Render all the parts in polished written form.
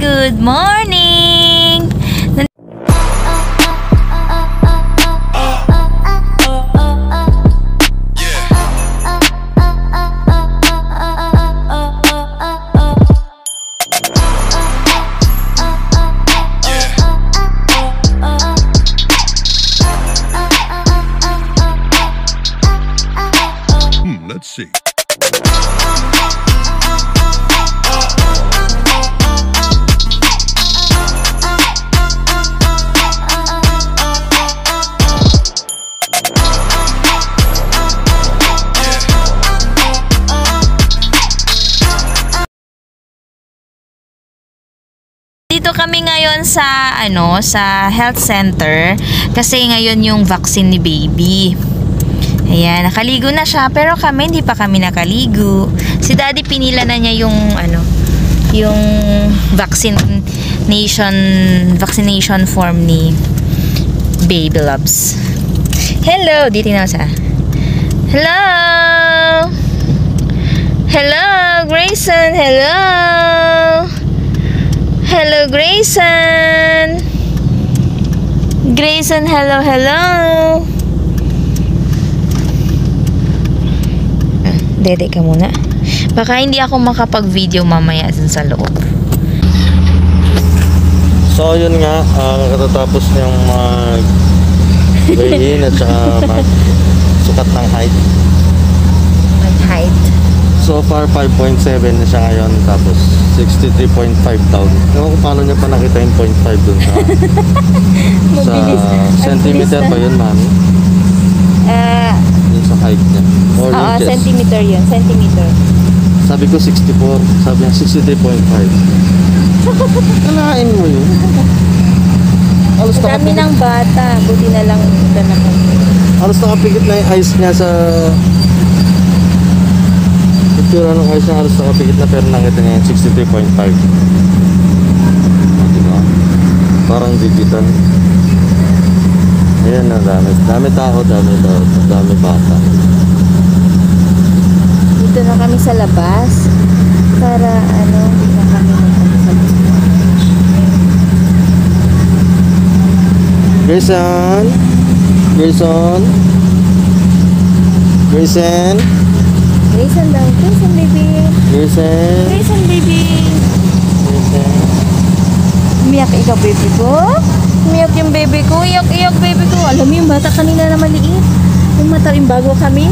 Good morning! Let's see. Dito kami ngayon sa sa health center kasi ngayon yung vaccine ni baby. Ayan, nakaligo na siya pero kami hindi pa kami nakaligo. Si Daddy pinila na niya yung yung vaccination form ni Baby Loves. Hello, dito na sa. Hello. Hello, Grayson. Hello. Hello, Grayson. Grayson, hello, hello. Dede ka muna. Baka hindi ako makapag-video mamaya dun sa loob. So, yun nga. Katatapos niyang mag-weigh-in at saka mag-sukat ng height. Mag-height. So far, 5.7 na siya ngayon. Tapos, 63.5 down. Ewan ko paano niya pa nakita yung 0.5 dun sa centimeter ba yun, mami? Yung sa height niya. Or yung chest. Centimeter yun. Centimeter. Sabi ko 64. Sabi niya 63.5. Kalain mo yun. Dami ng bata. Buti na lang ito na kami. Halos nakapikit na yung eyes niya sa picture ng eyes niya. Halos nakapikit na pero nakita niya yung 63.5. Diba? Parang digital. Ayan na, dami tao, dami bata. Dito na kami sa labas para hindi na kami Grayson? Grayson? Grayson? Grayson daw. Grayson baby. Grayson? Grayson baby. Grayson? Umiyak ikaw baby ko. Umiyak yung baby ko. Iyak baby ko. Alam mo yung bata kanina na maliit. Yung mata yung bago kami.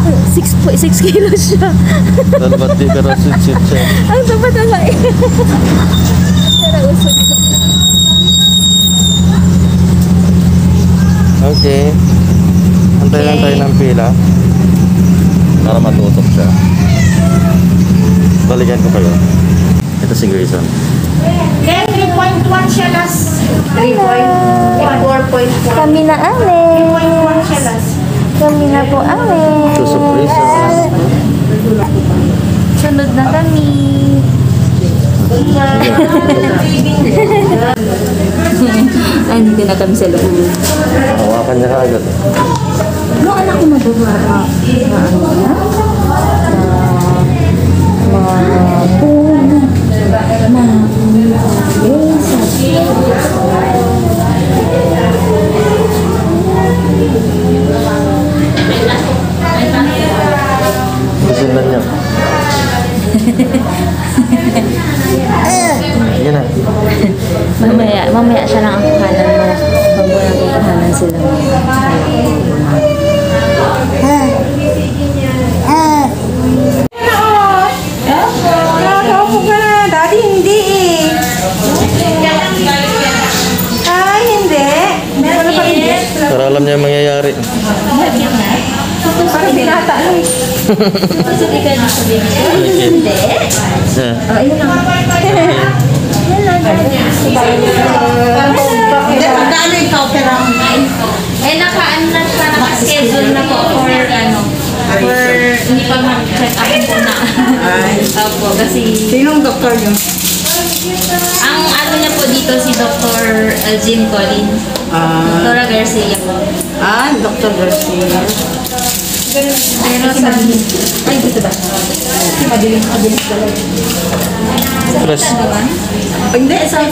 6 kilos siya. Ba't di ka raw sit siya? Ang sapat na lang. Tara usok. Okay. Antay lang tayo ng pila para matutok siya. Balikan ko kayo. Ito si Grayson. 3.1 siya last. 4.1. Kami na ame. 3.1 siya last. Kami na po ame. Ito sa Grayson. Sunod na kami. Andito na kami sa loob. Hawakan niya kaagad. No, anak ko madura. Gusin na niya. Sige na. Mamaya siya lang ang kuhanan mo. Pag walang kuhanan sila. Nakaupo ka na. Daddy, hindi eh. Ay, hindi. Meron na pa hindi. Para alam niya yung mangyayari. Parang binata lang. Hindi. Magkano ikaw pero? Nakaano na siya, naka-schedule na po for hindi pa mag-check up muna. Opo, kasi Sinong doktor yun? ang niya po dito si Dr. Jim Collins. Dr. Garcia po. Dr. Garcia. Pero sa... Ay, dito ba? Mabilis. stress. Hindi, sa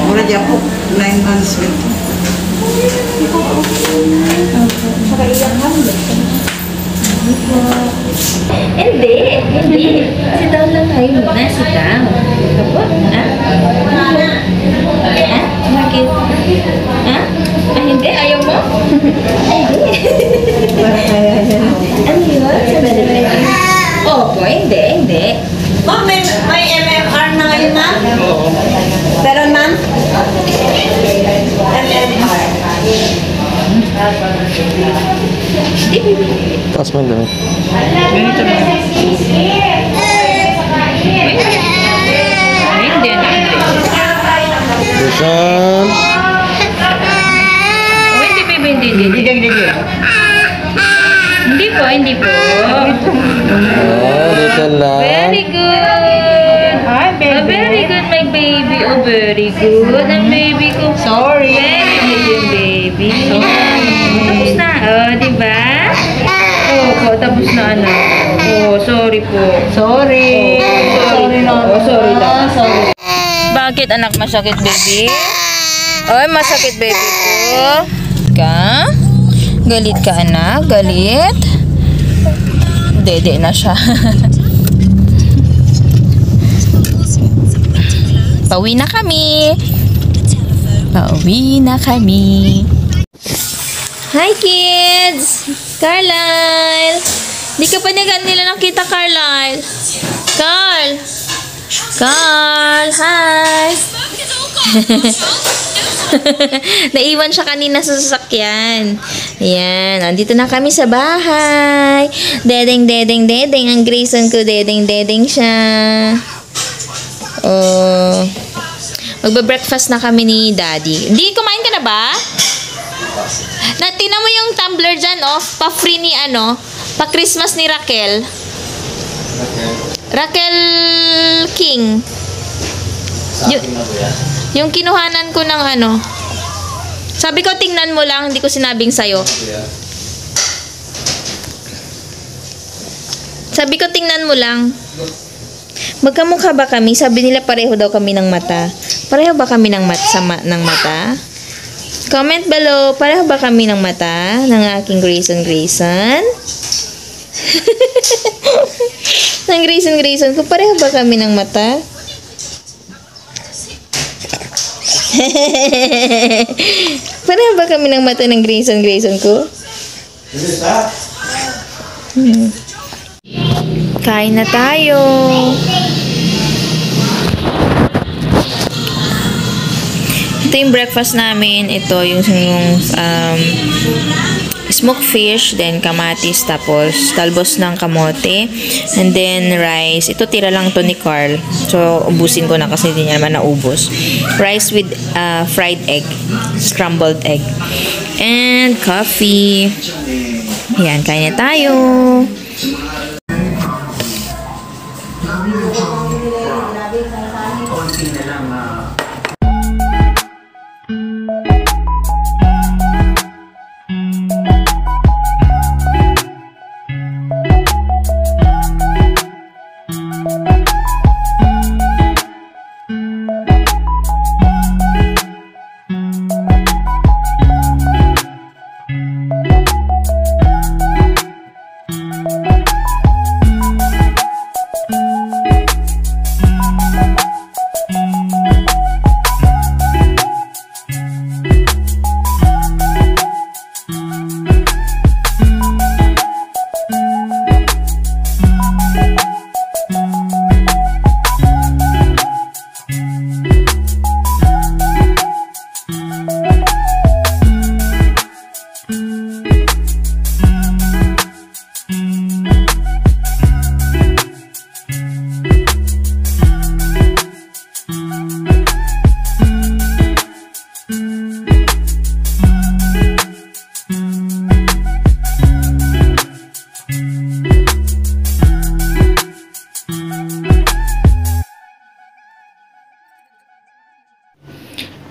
mura di ako 9 months with. Hindi. Sit down lang tayo muna. Sit down. Opo. Bakit? Hindi? Ayaw mo? Ano yun? Sandali. Opo, hindi. Ma'am, may MMR na ngayon, ma'am? Pero, ma'am? MMR. Taas mo yung damit. Hindi. Listen. Hindi, baby. Hindi po. Oh, little lang. Very good. Very good, my baby. Oh, very good. Ang baby ko. Sorry. Very good yung baby. Tapos na. Oh, diba? Oh, tapos na anak. Oh, sorry po. Sorry. Sorry na. Sorry lang. Bakit anak masakit, baby? Oy, masakit, baby ko. Ka? Galit ka, anak? Galit? Dede na siya. Pauwi na kami. Hi, kids! Carlisle! Di ka pa nila nakita, Carlisle. Carl! Hi! Naiwan siya kanina sa sasakyan. Ayan, nandito na kami sa bahay. Dedeng. Ang Grayson ko, dedeng siya. Oh. Magbe-breakfast na kami ni Daddy. Di, kumain ka na ba? Tingnan mo yung tumbler dyan, oh. Pa-free ni pa-Christmas ni Raquel. Raquel King. Yung kinuhanan ko ng sabi ko tingnan mo lang, hindi ko sinabing sayo. Sabi ko tingnan mo lang. Magkamukha ba kami? Sabi nila pareho daw kami ng mata. Pareho ba kami ng mata? Comment below, pareho ba kami ng mata ng aking Grayson? Ng Grayson ko, pareho ba kami ng mata? Pareho ba kami ng mata ng Grayson ko? Kain na tayo. Ito yung breakfast namin. Ito yung smoked fish, then kamatis, tapos talbos ng kamote, and then rice. Ito tira lang to ni Carl. So, ubusin ko na kasi hindi niya naman naubos. Rice with fried egg, scrambled egg, and coffee. Yan, kain na tayo.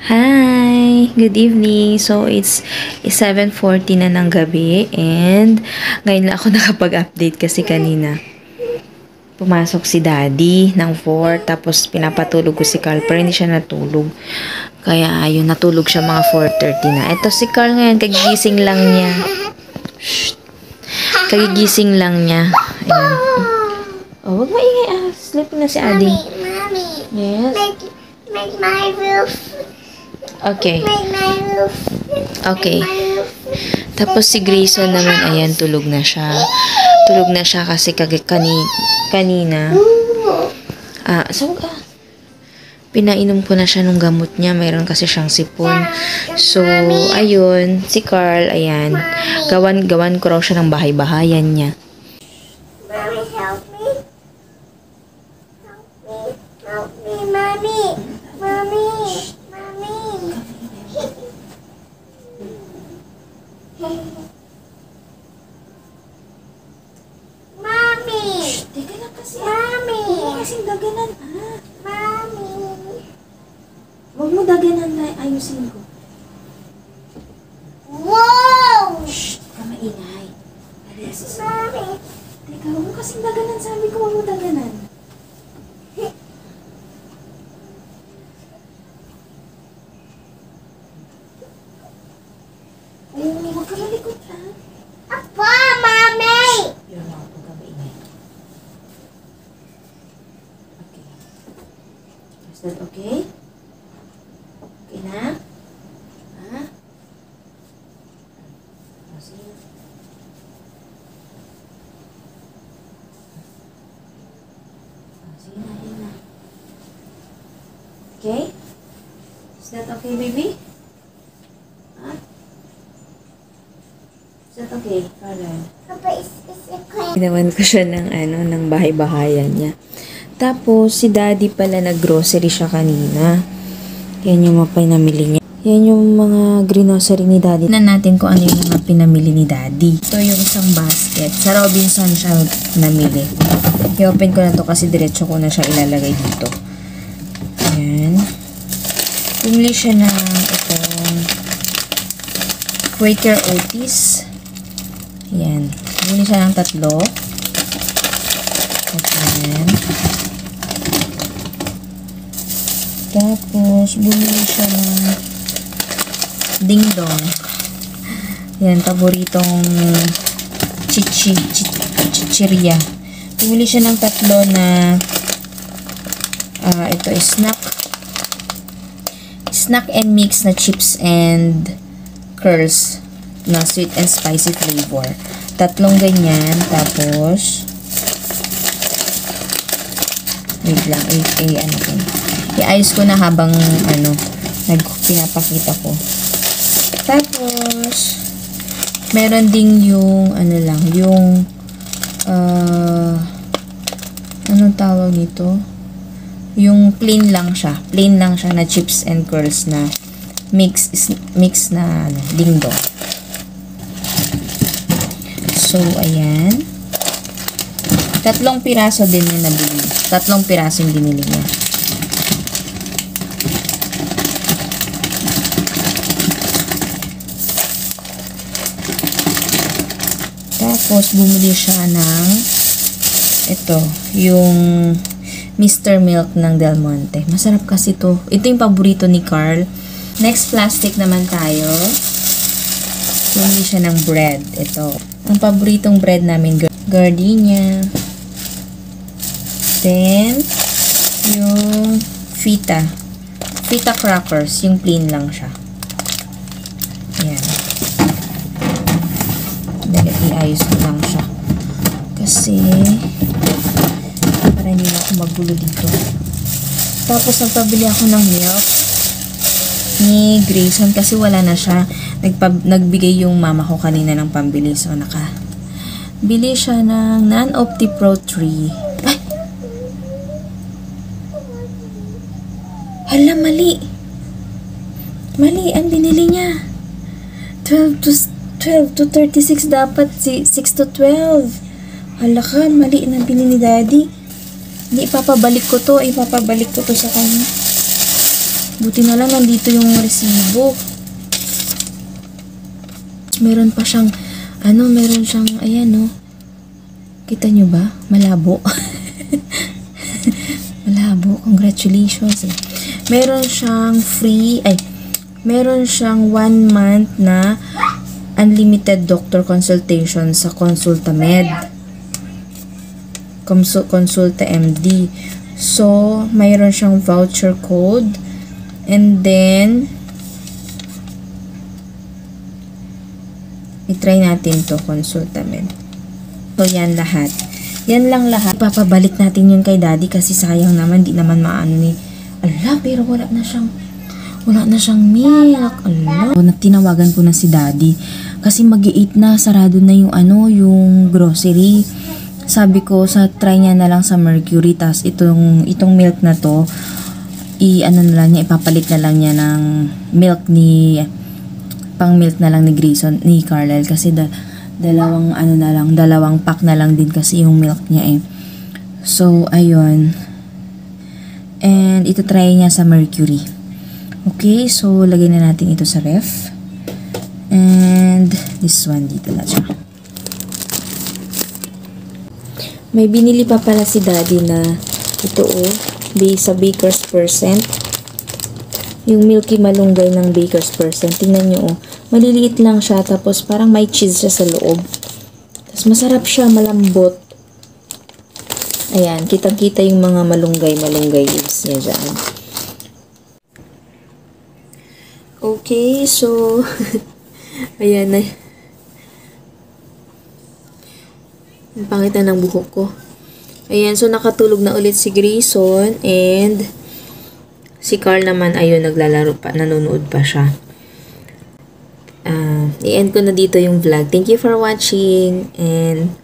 Hi! Good evening. So, it's 7:40 na ng gabi and ngayon lang ako nakapag-update kasi kanina pumasok si Daddy ng 4 tapos pinapatulog ko si Carl pero hindi siya natulog. Kaya ayun, natulog siya mga 4:30 na. Eto si Carl ngayon, kagigising lang niya. Shh. Kagigising lang niya. Ayan. Oh, wag maingay. Sleeping na si Adi. Mommy, Yes? make my roof. Okay. Make my roof. Okay. My roof. Tapos si Grayson naman, ayan, tulog na siya. Tulog na siya kasi kanina. Pinainom ko na siya nung gamot niya. Mayroon kasi siyang sipon. So, ayun, si Carl, ayan. Gawan ko raw siya ng bahay-bahayan niya. Mommy, help me. Help me, mommy. Mommy. Mommy. Teka lang kasi. Mommy. Kasing daganan, Mommy. Huwag mo daganan na ayusin ko. Whoa! Shh! Ka maingay. Aliasis. Mommy. Teka, huwag mo kasing daganan. Sabi ko, huwag mo daganan. Ayun, huwag ka malikot, ha? Apa, mommy. Yun lang, huwag ka maingay. Okay. Is that okay? Okay na? Ha? O, sige na. O, sige na, yun na. Okay? Is that okay, baby? Ha? Is that okay, Carl? Papa is okay. Ginawan ko siya ng bahay-bahayan niya. Tapos, si Daddy pala nag-grocery siya kanina. Yan yung mga pinamili niya. Yan yung mga grocery ni Daddy. Tignan natin kung ano yung mga pinamili ni Daddy. Ito yung isang basket. Sa Robinson siya namili. I-open ko na to kasi diretso ko na siya ilalagay dito. Ayan. Pumili siya ng itong Quaker Oats. Ayan. Pumili siya ng 3. Ayan. Tapos, bumili siya ng Ding Dong. Yan, paboritong chichirya. Bumili siya ng 3 na ito is snack and mix na chips and curls na sweet and spicy flavor. 3 ganyan. Tapos, wait lang, i-ayos ko na habang pinapakita ko. Tapos, meron ding yung anong tawag nito? Yung plain lang siya na chips and curls na mix na Ding Dong. So, ayan. 3 piraso din yung nabili. 3 piraso yung binili niya. Tapos, bumili siya ng ito, yung Mr. Milk ng Del Monte. Masarap kasi to. Ito yung paborito ni Carl. Next plastic naman tayo. Bumili siya ng bread. Ito. Ang paboritong bread namin, gardenia. Then, yung feta. Feta crackers. Yung plain lang siya. Ayan. Dahil iayos ko lang siya. Kasi, para hindi na ako magulo dito. Tapos, nagpabili ako ng milk ni Grayson kasi wala na siya. Nagbigay yung mama ko kanina ng pambili. So, bili siya ng Non-Opti Pro 3. Ay! Hala, mali. Mali ang binili niya. 12 to 36 dapat. 6 to 12. Hala ka, mali na binili ni Daddy. Hindi, ipapabalik ko to. Ipapabalik ko to sa kanya. Buti na lang nandito yung resibo. Meron pa siyang, meron siyang, ayan, no. Kita nyo ba? Malabo. Malabo. Congratulations. Meron siyang meron siyang 1 month na unlimited doctor consultation sa Consulta Med. Consulta MD. So, mayroon siyang voucher code. And then, i-try natin to, Consulta Med. So, yan lahat. Yan lang lahat. Ipapabalik natin yun kay daddy kasi sayang naman, di naman maano ni... Ala, pero wala na siyang milk. Ala. So, tinawagan ko na si daddy. Kasi mag-8 na, sarado na yung yung grocery. Sabi ko, try niya na lang sa Mercury. Tas itong milk na to, ipapalit na lang niya ng milk pang milk na lang ni Grayson, ni Carlisle. Kasi dalawang pack na lang din kasi yung milk niya eh. So, ayun. And ito try niya sa Mercury. Okay, so lagay na natin ito sa ref. And this one dito na siya. May binili pa pala si daddy na ito sa Baker's Percent. Yung Milky Malunggay ng Baker's Percent. Tingnan nyo maliliit lang siya tapos parang may cheese siya sa loob. Tapos masarap siya, malambot. Ayan, kitang-kita yung mga malunggay leaves niya dyan. Okay, so ayan na. Ang pangit na ng buhok ko. Ayan, so nakatulog na ulit si Grayson and si Carl naman, ayun, naglalaro pa, nanonood pa siya. I-end ko na dito yung vlog. Thank you for watching and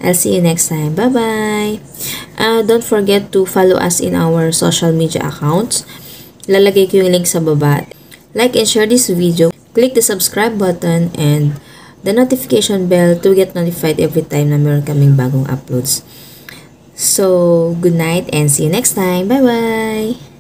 I'll see you next time. Bye-bye! Don't forget to follow us in our social media accounts. Lalagay ko yung link sa baba. Like and share this video. Click the subscribe button and the notification bell to get notified every time na meron kaming bagong uploads. So, good night and see you next time. Bye-bye!